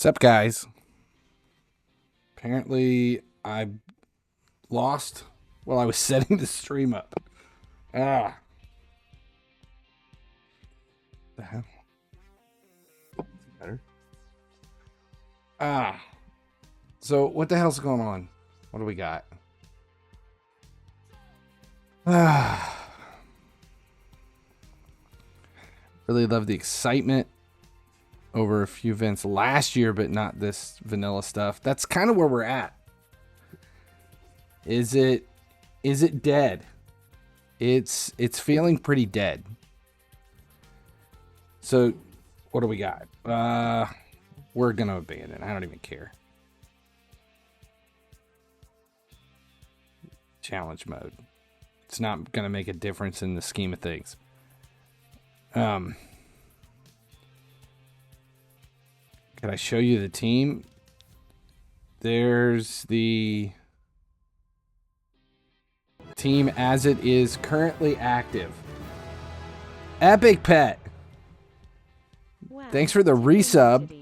Sup, guys? Apparently, I lost while I was setting the stream up. The hell? Better. So what the hell's going on? What do we got? Really love the excitement over a few events last year, but not this vanilla stuff. That's kind of where we're at. Is it dead? It's feeling pretty dead. So what do we got? We're gonna abandon. I don't even care. Challenge mode. It's not gonna make a difference in the scheme of things. Can I show you the team? There's the team as it is currently active. Epic Pet. Wow. Thanks for the resub.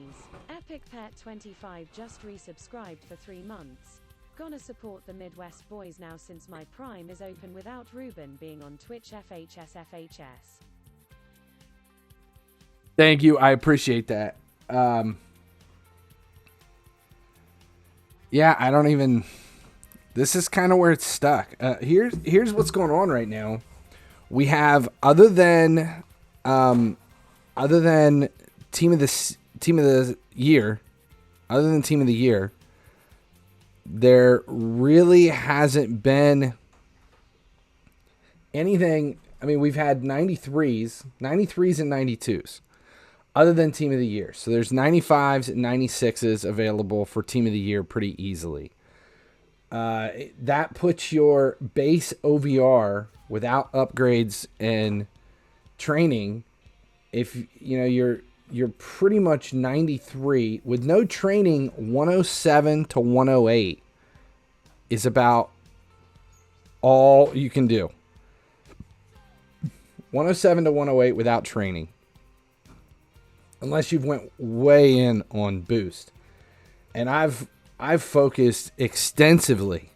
Epic Pet 25 just resubscribed for 3 months. Gonna support the Midwest boys now since my Prime is open without Ruben being on Twitch. FHS. Thank you. I appreciate that. Yeah, I don't even... This is kind of where it's stuck. Here's what's going on right now. We have, other than team of the year, there really hasn't been anything. I mean, we've had 93s and 92s other than team of the year. So there's 95s and 96s available for team of the year pretty easily. That puts your base OVR without upgrades and training. If you know you're pretty much 93 with no training. 107 to 108 is about all you can do. 107 to 108 without training, unless you've went way in on boost. And I've focused extensively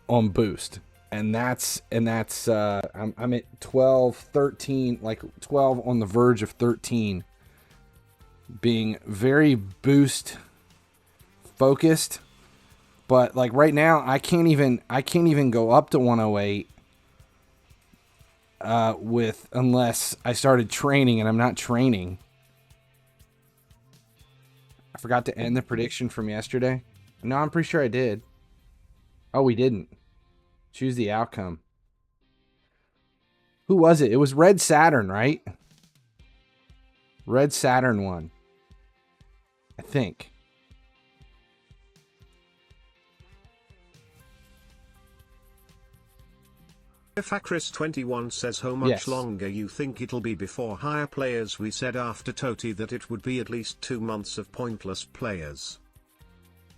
on boost, and that's I'm at 12, 13, like 12 on the verge of 13, being very boost focused. But like right now, I can't even go up to 108 unless I started training, and I'm not training. I forgot to end the prediction from yesterday. No, I'm pretty sure I did. Oh, we didn't. Choose the outcome. Who was it? It was Red Saturn, right? Red Saturn won, I think. Chris21 says how much longer you think it'll be before higher players. We said after Toti that it would be at least 2 months of pointless players.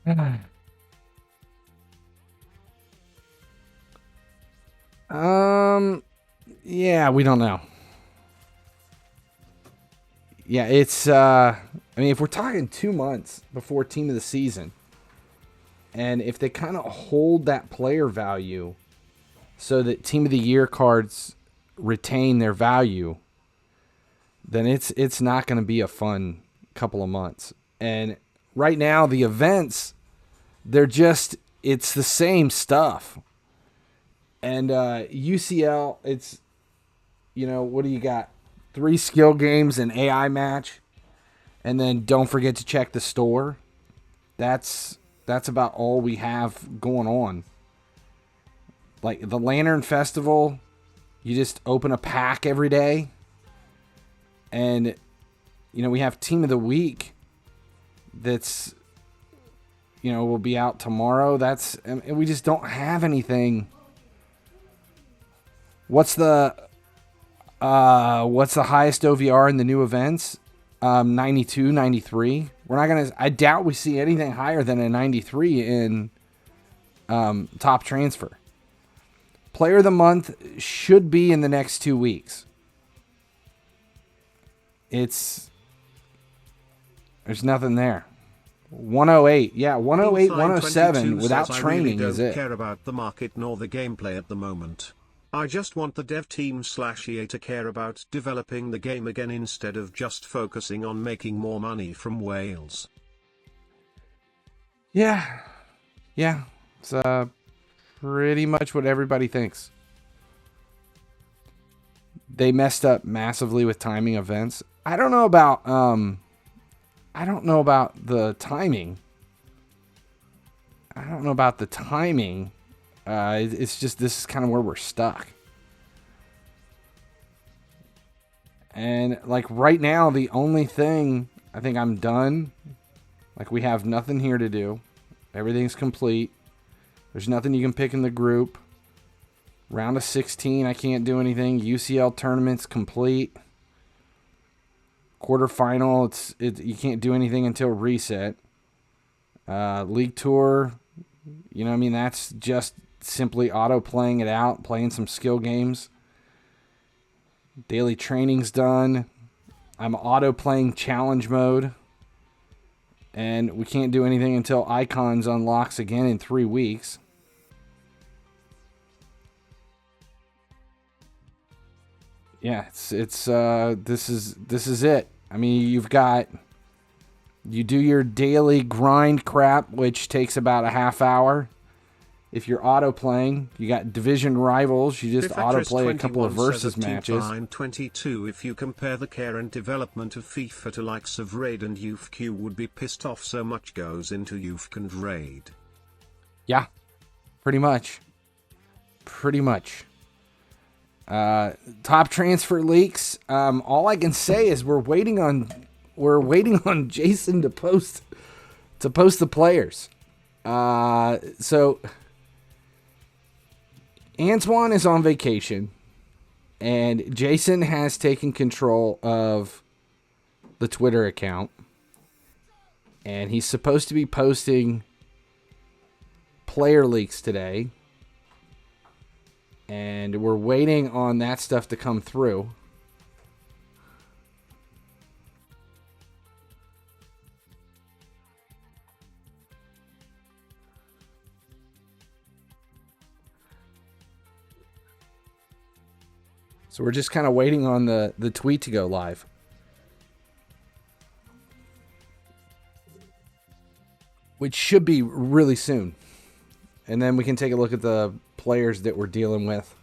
Yeah, we don't know. Yeah, it's I mean, if we're talking 2 months before team of the season, and if they kind of hold that player value so that team of the year cards retain their value, then it's not going to be a fun couple of months. And right now, the events, it's the same stuff. And UCL, it's, what do you got? 3 skill games, an AI match, and then don't forget to check the store. That's about all we have going on. Like the Lantern Festival, you just open a pack every day. And, we have Team of the Week that's, will be out tomorrow. And we just don't have anything. What's the highest OVR in the new events? 92, 93. I doubt we see anything higher than a 93 in top transfer. Player of the month should be in the next 2 weeks. There's nothing there. 108. Yeah, 108, Teamfine 107 22 without says, training I really is don't it. care about the market nor the gameplay at the moment. I just want the dev team / EA to care about developing the game again instead of just focusing on making more money from whales. Yeah. Yeah. It's pretty much what everybody thinks. They messed up massively with timing events. I don't know about the timing. It's just this is kind of where we're stuck. And like right now, the only thing I think I'm done. Like we have nothing here to do. Everything's complete. There's nothing you can pick in the group. Round of 16, I can't do anything. UCL tournament's complete. Quarterfinal, you can't do anything until reset. League Tour, you know what I mean? That's just simply auto-playing it out, playing some skill games. Daily training's done. I'm auto-playing challenge mode. And we can't do anything until Icons unlocks again in 3 weeks. Yeah, this is it. I mean, you do your daily grind crap, which takes about a half hour. If you're auto playing, you got division rivals. You just auto play a couple of versus matches. Teamfine 22, if you compare the care and development of FIFA to likes of Raid and UFQ, would be pissed off so much goes into UFQ and Raid. Yeah, pretty much. Top transfer leaks. All I can say is we're waiting on Jason to post the players. So Antoine is on vacation, and Jason has taken control of the Twitter account, and he's supposed to be posting player leaks today. And we're waiting on that stuff to come through. So we're just kind of waiting on the tweet to go live. Which should be really soon. And then we can take a look at the players that we're dealing with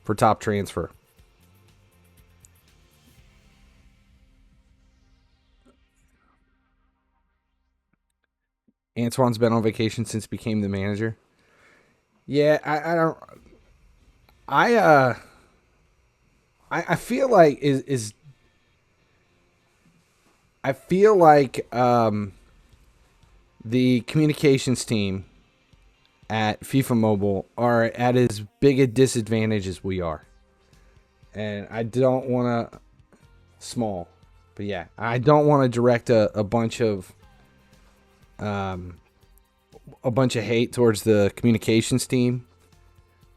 for top transfer. Antoine's been on vacation since he became the manager. Yeah, I feel like the communications team at FIFA Mobile are at as big a disadvantage as we are. And I don't want to... Small. But yeah, I don't want to direct a bunch of hate towards the communications team,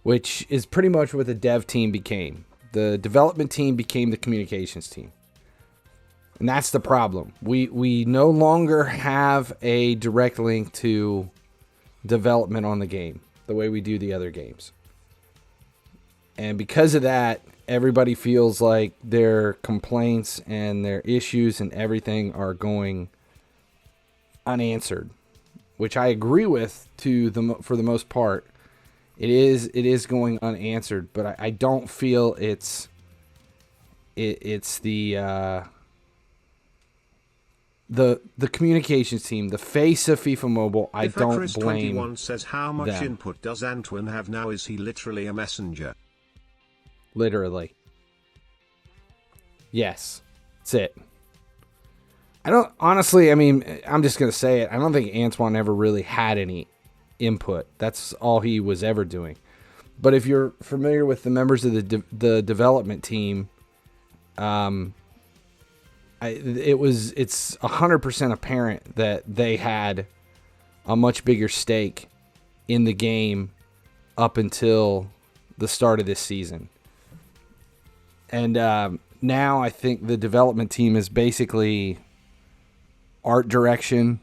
which is pretty much what the dev team became. The development team became the communications team. And that's the problem. We no longer have a direct link to development on the game the way we do the other games. And because of that, everybody feels like their complaints and their issues and everything are going unanswered, which I agree with for the most part. It is going unanswered, but I don't feel it's the communications team, the face of FIFA Mobile. I don't blame Chris21 says, how much them. input does Antoine have now? Is he literally a messenger? Literally. Yes. That's it. Honestly, I mean, I'm just going to say it. I don't think Antoine ever really had any input. That's all he was ever doing. But if you're familiar with the members of the development team, it's 100% apparent that they had a much bigger stake in the game up until the start of this season. And now I think the development team is basically art direction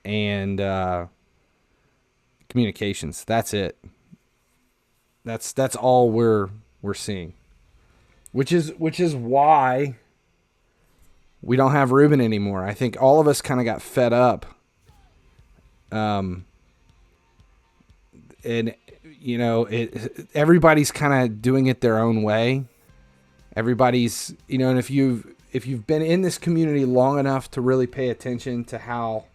and communications. That's it. That's all we're seeing. Which is why we don't have Ruben anymore. I think all of us kind of got fed up. And you know, everybody's kind of doing it their own way. Everybody's, you know, and if you've been in this community long enough to really pay attention to how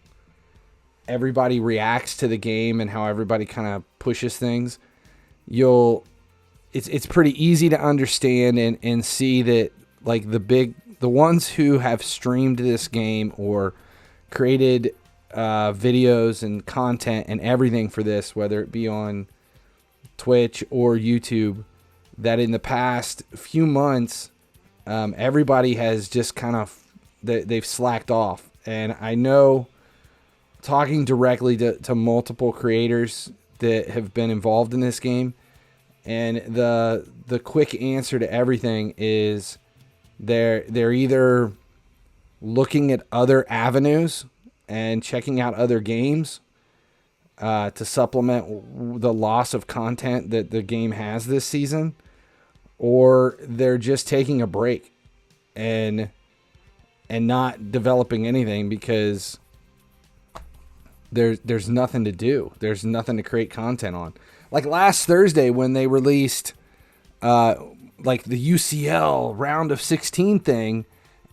everybody reacts to the game and how everybody kind of pushes things, it's pretty easy to understand and see that, like, the ones who have streamed this game or created videos and content and everything for this, whether it be on Twitch or YouTube, that in the past few months, everybody has just kind of, they've slacked off. And I know, talking directly to multiple creators that have been involved in this game, and the quick answer to everything is they're either looking at other avenues and checking out other games to supplement the loss of content that the game has this season, or they're just taking a break and not developing anything because there's nothing to do. There's nothing to create content on. Like last Thursday when they released like the UCL round of 16 thing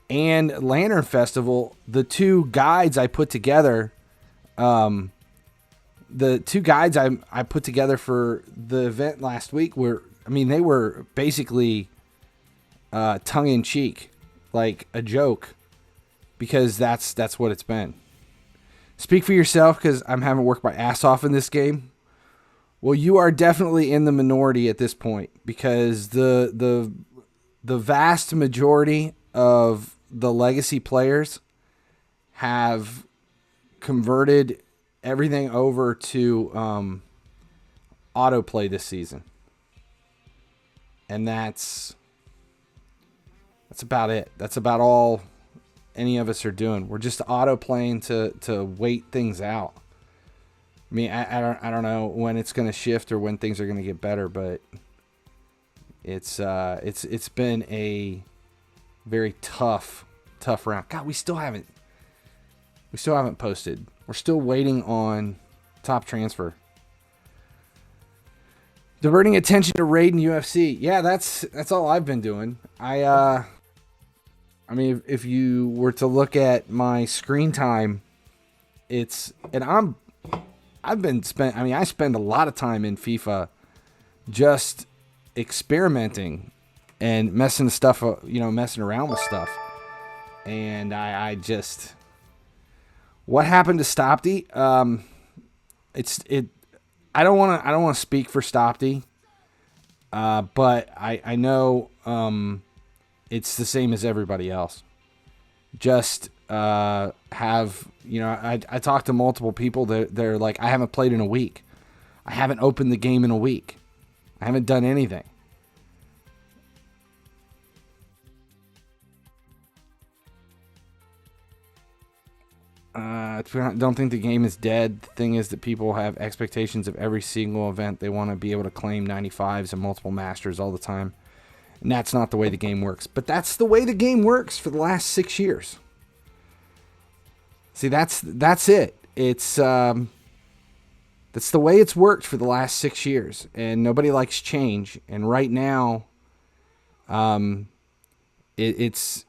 and Lantern Festival, the two guides I put together, I put together for the event last week they were basically tongue in cheek, like a joke, because that's what it's been. Speak for yourself, because I'm having worked my ass off in this game. Well, you are definitely in the minority at this point, because the vast majority of the legacy players have converted everything over to autoplay this season. And that's about it. That's about all any of us are doing. We're just auto-playing to wait things out. I mean, I don't know when it's going to shift or when things are going to get better, but it's been a very tough round. God, we still haven't posted. We're still waiting on top transfer. Diverting attention to Raid and UFC. Yeah, that's all I've been doing. I mean, if you were to look at my screen time, I spend a lot of time in FIFA just experimenting and messing around with stuff. And I just, what happened to Stopty? I don't want to speak for Stopty, but I know it's the same as everybody else. Just I talked to multiple people that they're like, I haven't played in a week. I haven't opened the game in a week. I haven't done anything. I don't think the game is dead. The thing is that people have expectations of every single event. They want to be able to claim 95s and multiple masters all the time. And that's not the way the game works. But that's the way the game works for the last 6 years. See, that's it. It's that's the way it's worked for the last 6 years. And nobody likes change. And right now, it's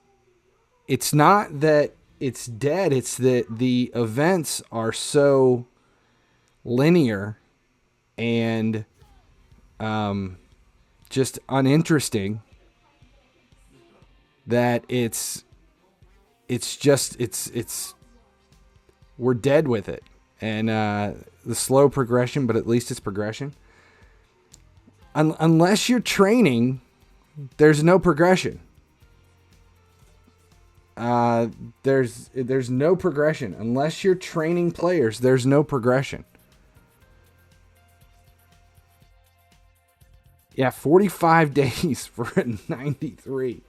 not that it's dead. It's that the events are so linear and just uninteresting that it's we're dead with it. And the slow progression, but at least it's progression. Unless you're training, there's no progression. There's no progression. Unless you're training players, there's no progression. Yeah, 45 days for a 93.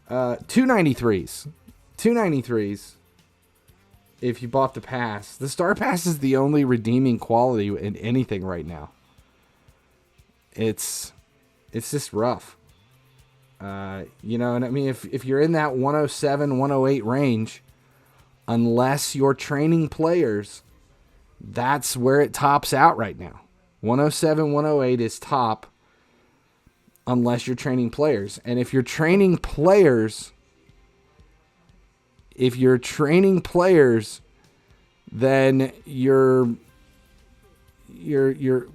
293s. if you bought the pass. The Star Pass is the only redeeming quality in anything right now. It's just rough. You know, and I mean, if you're in that 107, 108 range, unless you're training players, that's where it tops out right now. 107, 108 is top unless you're training players. And if you're training players, then you're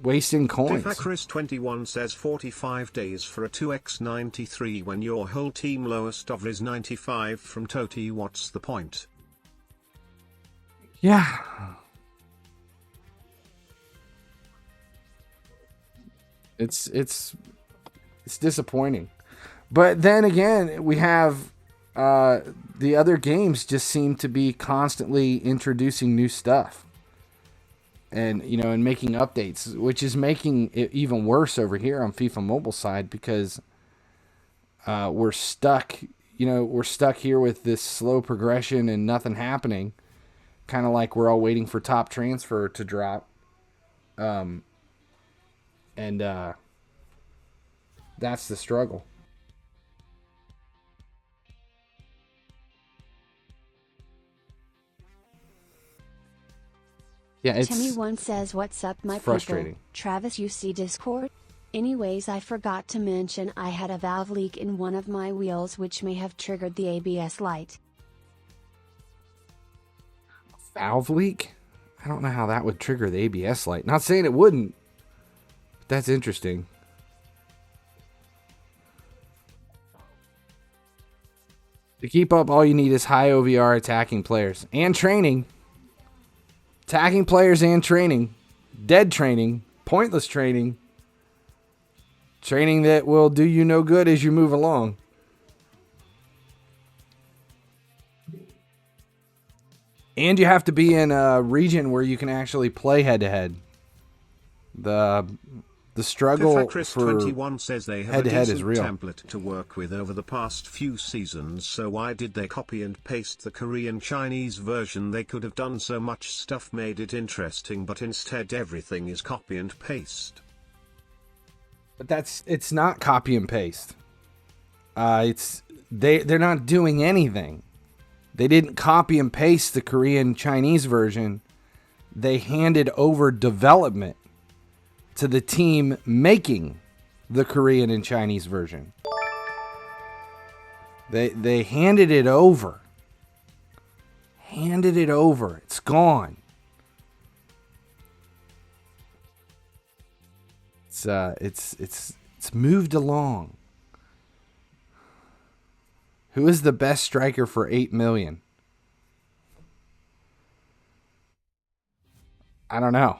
wasting coins. Chris21 says 45 days for a 2x93 when your whole team lowest of is 95 from Toti. What's the point? Yeah. It's disappointing. But then again, we have the other games just seem to be constantly introducing new stuff. And, you know, and making updates, which is making it even worse over here on FIFA Mobile side because we're stuck here with this slow progression and nothing happening. Kind of like we're all waiting for top transfer to drop. And that's the struggle. Yeah, it's Timmy one says, "What's up, my frustrating. people? Travis, you see Discord? Anyways, I forgot to mention I had a valve leak in one of my wheels, which may have triggered the ABS light." Valve leak? I don't know how that would trigger the ABS light. Not saying it wouldn't. But that's interesting. To keep up, all you need is high OVR attacking players and training. Attacking players and training. Dead training. Pointless training. Training that will do you no good as you move along. And you have to be in a region where you can actually play head-to-head. The struggle Chris for 21 says they have head-to-head a is decent real. template to work with over the past few seasons, so why did they copy and paste the Korean Chinese version? They could have done so much stuff, made it interesting, but instead everything is copy and paste. But it's not copy and paste. They're not doing anything. They didn't copy and paste the Korean Chinese version. They handed over development to the team making the Korean and Chinese version. They handed it over. Handed it over. It's gone. It's moved along. Who is the best striker for 8 million? I don't know.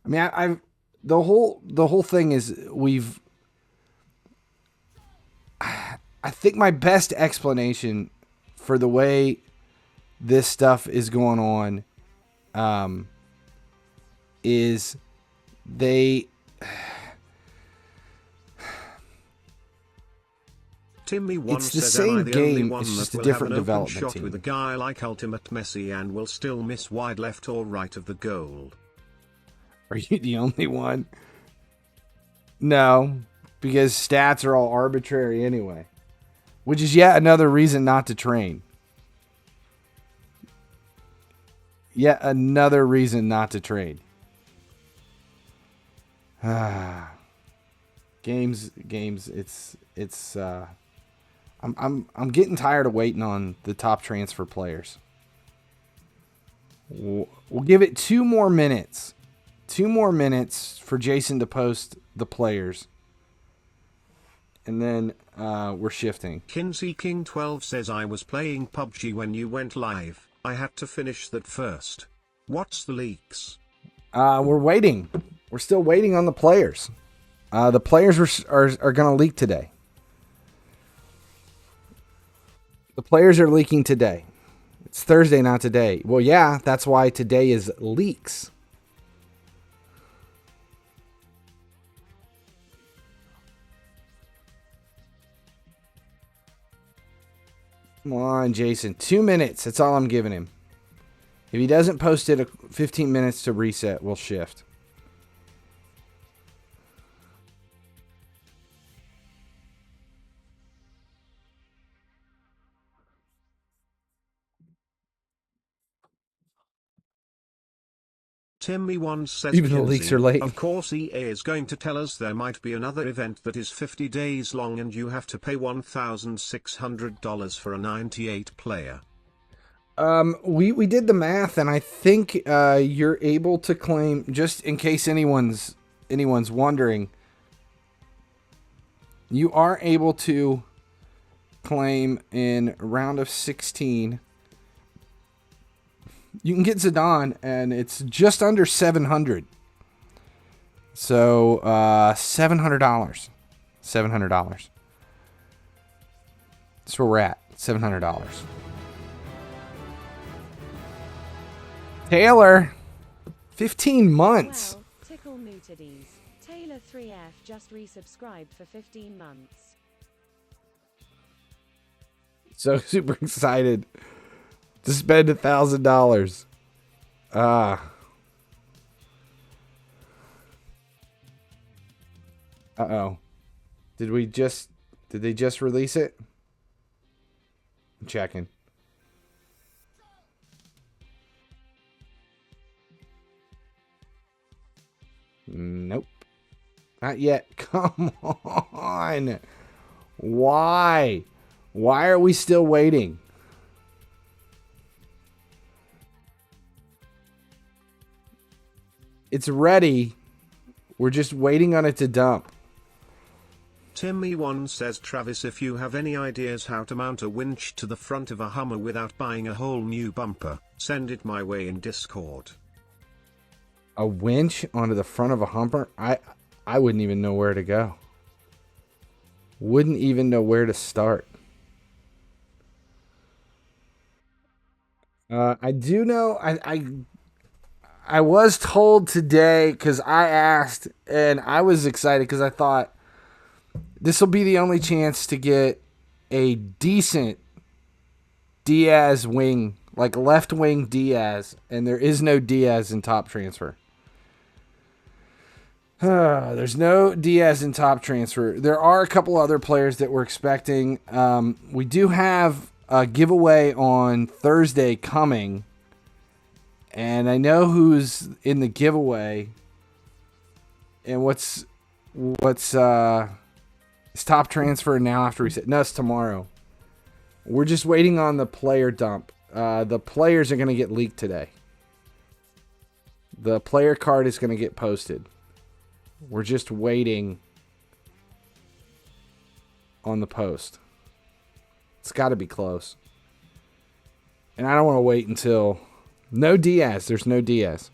I mean, the whole thing is I think my best explanation for the way this stuff is going on is Timmy one it's the says, same "Am I the only game, one it's just that a will different have an open development shot team." with a guy like Ultimate Messi and will still miss wide left or right of the goal?" Are you the only one? No, because stats are all arbitrary anyway. Which is yet another reason not to train. Yet another reason not to train. Games. I'm getting tired of waiting on the top transfer players. We'll give it 2 more minutes. 2 more minutes for Jason to post the players. And then we're shifting. Kinsey King 12 says, "I was playing PUBG when you went live. I had to finish that first. What's the leaks?" We're waiting. We're still waiting on the players. The players are going to leak today. The players are leaking today. It's Thursday, not today. Well, yeah, that's why today is leaks. Come on, Jason. 2 minutes. That's all I'm giving him. If he doesn't post it 15 minutes to reset, we'll shift. Timmy once says, Even the leaks are late. Of course EA is going to tell us there might be another event that is 50 days long and you have to pay $1,600 for a 98 player. We did the math, and I think you're able to claim, just in case anyone's wondering, you are able to claim in round of 16. You can get Zidane, and it's just under $700. So $700. $700. That's where we're at. $700. Taylor, 15 months. Well, tickle mootides. Taylor 3F just resubscribed for 15 months. So super excited to spend $1,000. Uh-oh. Did they just release it? I'm checking. Nope. Not yet. Come on. Why? Why are we still waiting? It's ready. We're just waiting on it to dump. Timmy1 says, Travis, if you have any ideas how to mount a winch to the front of a Hummer without buying a whole new bumper, send it my way in Discord. A winch onto the front of a Hummer? I wouldn't even know where to go. Wouldn't even know where to start. I do know, I was told today, because I asked, and I was excited because I thought this will be the only chance to get a decent Diaz wing, like left wing Diaz, and there is no Diaz in Top Transfer. There's no Diaz in Top Transfer. There are a couple other players that we're expecting. We do have a giveaway on Thursday coming, and I know who's in the giveaway. And what's it's Top Transfer now after reset. No, it's tomorrow. We're just waiting on the player dump. The players are going to get leaked today. The player card is going to get posted. We're just waiting on the post. It's got to be close. And I don't want to wait until... No Diaz. There's no Diaz.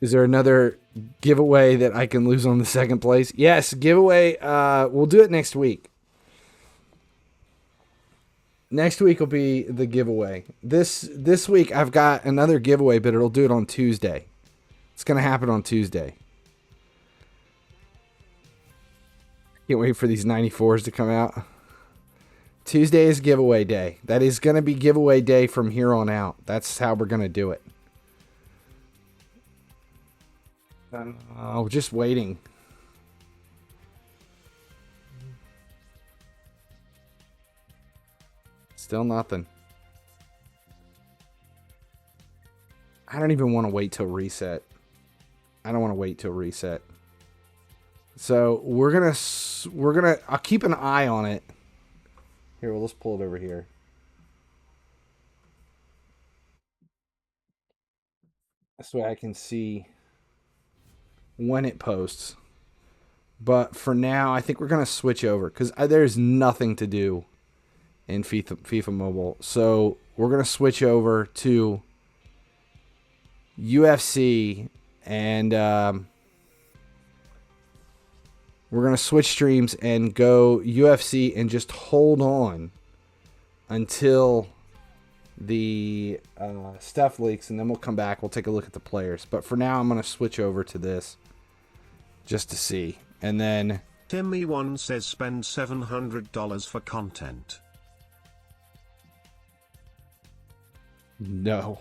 Is there another giveaway that I can lose on the second place? Yes, giveaway. We'll do it next week. Next week will be the giveaway. This week I've got another giveaway, but it'll do it on Tuesday. It's going to happen on Tuesday. Can't wait for these 94s to come out. Tuesday is giveaway day. That is going to be giveaway day from here on out. That's how we're going to do it. Oh, just waiting. Still nothing. I don't even want to wait till reset. I don't want to wait till reset. So we're gonna. I'll keep an eye on it. Here, well, let's pull it over here. This way I can see when it posts. But for now, I think we're gonna switch over because there's nothing to do in FIFA Mobile. So we're going to switch over to UFC, and we're going to switch streams and go UFC and just hold on until the stuff leaks, and then we'll come back. We'll take a look at the players. But for now, I'm going to switch over to this just to see. And then Timmy1 says spend $700 for content. No.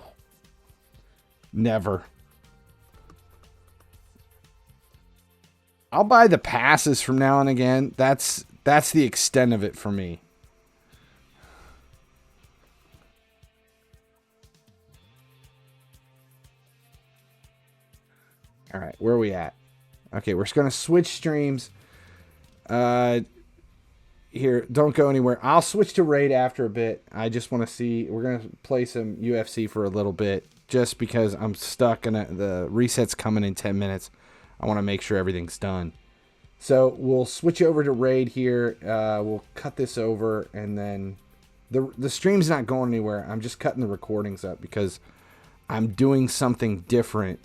Never. I'll buy the passes from now and again. That's the extent of it for me. All right, where are we at? Okay, we're just going to switch streams. Here, don't go anywhere. I'll switch to Raid after a bit. I just want to see. We're going to play some UFC for a little bit just because I'm stuck and the reset's coming in 10 minutes. I want to make sure everything's done. So we'll switch over to Raid here. We'll cut this over, and then the stream's not going anywhere. I'm just cutting the recordings up because I'm doing something different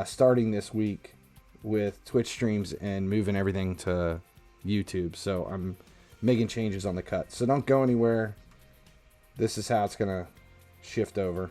starting this week with Twitch streams and moving everything to YouTube. So I'm making changes on the cut. So don't go anywhere. This is how it's going to shift over.